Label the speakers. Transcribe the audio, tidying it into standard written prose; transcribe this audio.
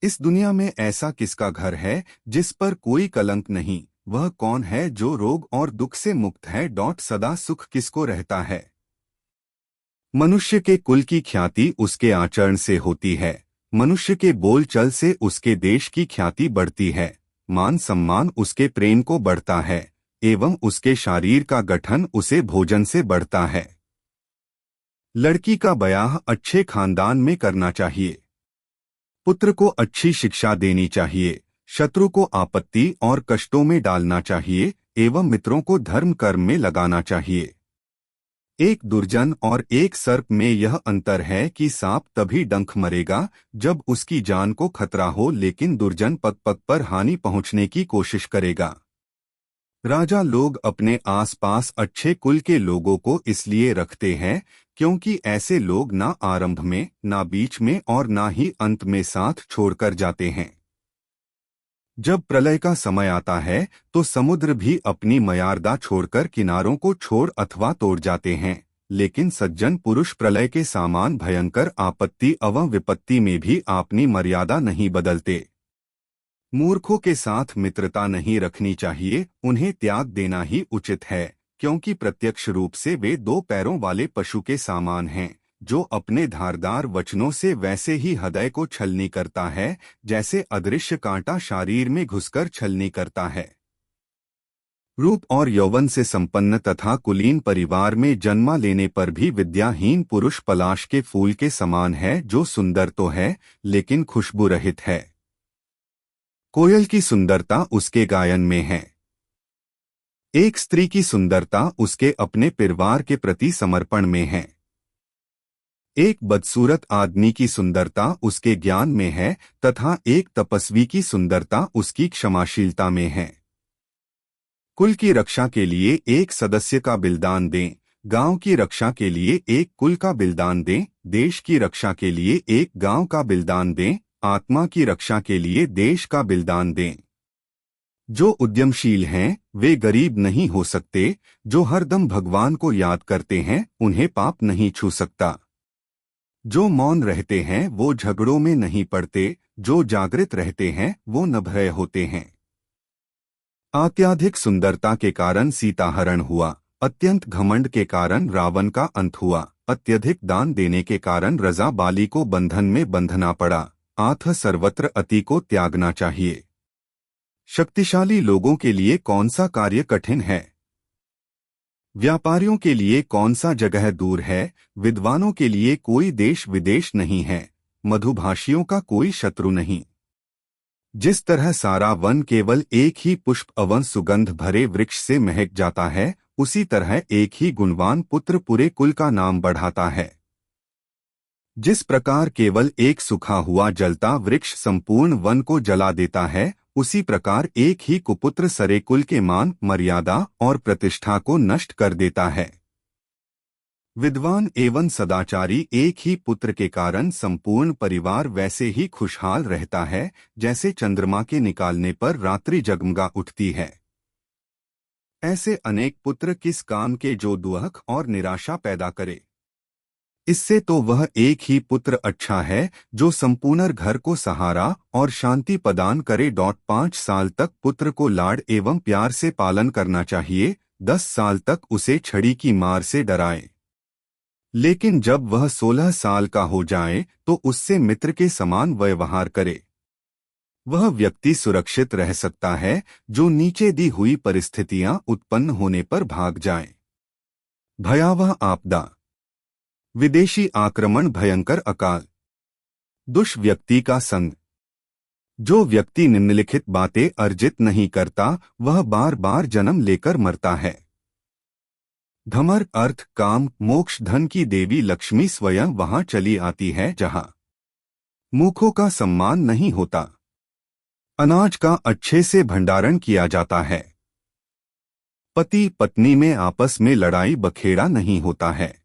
Speaker 1: इस दुनिया में ऐसा किसका घर है जिस पर कोई कलंक नहीं? वह कौन है जो रोग और दुख से मुक्त है? सदा सुख किसको रहता है? मनुष्य के कुल की ख्याति उसके आचरण से होती है। मनुष्य के बोल चल से उसके देश की ख्याति बढ़ती है। मान सम्मान उसके प्रेम को बढ़ता है एवं उसके शरीर का गठन उसे भोजन से बढ़ता है। लड़की का ब्याह अच्छे खानदान में करना चाहिए। पुत्र को अच्छी शिक्षा देनी चाहिए। शत्रु को आपत्ति और कष्टों में डालना चाहिए एवं मित्रों को धर्म कर्म में लगाना चाहिए। एक दुर्जन और एक सर्प में यह अंतर है कि सांप तभी डंक मरेगा जब उसकी जान को खतरा हो, लेकिन दुर्जन पग पग पर हानि पहुंचने की कोशिश करेगा। राजा लोग अपने आसपास अच्छे कुल के लोगों को इसलिए रखते हैं क्योंकि ऐसे लोग ना आरंभ में, ना बीच में और ना ही अंत में साथ छोड़कर जाते हैं। जब प्रलय का समय आता है तो समुद्र भी अपनी मर्यादा छोड़कर किनारों को छोड़ अथवा तोड़ जाते हैं, लेकिन सज्जन पुरुष प्रलय के समान भयंकर आपत्ति एवं विपत्ति में भी अपनी मर्यादा नहीं बदलते। मूर्खों के साथ मित्रता नहीं रखनी चाहिए, उन्हें त्याग देना ही उचित है, क्योंकि प्रत्यक्ष रूप से वे दो पैरों वाले पशु के समान हैं, जो अपने धारदार वचनों से वैसे ही हृदय को छलनी करता है जैसे अदृश्य कांटा शरीर में घुसकर छलनी करता है। रूप और यौवन से संपन्न तथा कुलीन परिवार में जन्मा लेने पर भी विद्याहीन पुरुष पलाश के फूल के समान है, जो सुंदर तो है लेकिन खुशबू रहित है। कोयल की सुंदरता उसके गायन में है। एक स्त्री की सुंदरता उसके अपने परिवार के प्रति समर्पण में है। एक बदसूरत आदमी की सुंदरता उसके ज्ञान में है तथा एक तपस्वी की सुंदरता उसकी क्षमाशीलता में है। कुल की रक्षा के लिए एक सदस्य का बलिदान दें, गांव की रक्षा के लिए एक कुल का बलिदान दें, देश की रक्षा के लिए एक गांव का बलिदान दें, आत्मा की रक्षा के लिए देश का बलिदान दें। जो उद्यमशील हैं वे गरीब नहीं हो सकते, जो हरदम भगवान को याद करते हैं उन्हें पाप नहीं छू सकता। जो मौन रहते हैं वो झगड़ों में नहीं पड़ते, जो जागृत रहते हैं वो निर्भय होते हैं। अत्यधिक सुंदरता के कारण सीता हरण हुआ, अत्यंत घमंड के कारण रावण का अंत हुआ, अत्यधिक दान देने के कारण रजा बाली को बंधन में बंधना पड़ा। अतः सर्वत्र अति को त्यागना चाहिए। शक्तिशाली लोगों के लिए कौन सा कार्य कठिन है? व्यापारियों के लिए कौन सा जगह दूर है? विद्वानों के लिए कोई देश विदेश नहीं है, मधुभाषियों का कोई शत्रु नहीं। जिस तरह सारा वन केवल एक ही पुष्प अवन सुगंध भरे वृक्ष से महक जाता है, उसी तरह एक ही गुणवान पुत्र पूरे कुल का नाम बढ़ाता है। जिस प्रकार केवल एक सूखा हुआ जलता वृक्ष संपूर्ण वन को जला देता है, उसी प्रकार एक ही कुपुत्र सारे कुल के मान, मर्यादा और प्रतिष्ठा को नष्ट कर देता है। विद्वान एवं सदाचारी एक ही पुत्र के कारण संपूर्ण परिवार वैसे ही खुशहाल रहता है जैसे चंद्रमा के निकालने पर रात्रि जगमगा उठती है। ऐसे अनेक पुत्र किस काम के जो दुख और निराशा पैदा करे? इससे तो वह एक ही पुत्र अच्छा है जो संपूर्ण घर को सहारा और शांति प्रदान करे। 5 साल तक पुत्र को लाड एवं प्यार से पालन करना चाहिए, 10 साल तक उसे छड़ी की मार से डराए, लेकिन जब वह 16 साल का हो जाए तो उससे मित्र के समान व्यवहार करे। वह व्यक्ति सुरक्षित रह सकता है जो नीचे दी हुई परिस्थितियां उत्पन्न होने पर भाग जाए। भयावह आपदा, विदेशी आक्रमण, भयंकर अकाल, दुष्व्यक्ति का संग। जो व्यक्ति निम्नलिखित बातें अर्जित नहीं करता वह बार बार जन्म लेकर मरता है। धमर, अर्थ, काम, मोक्ष, धन की देवी लक्ष्मी स्वयं वहां चली आती है जहां मूर्खों का सम्मान नहीं होता। अनाज का अच्छे से भंडारण किया जाता है। पति पत्नी में आपस में लड़ाई बखेड़ा नहीं होता है।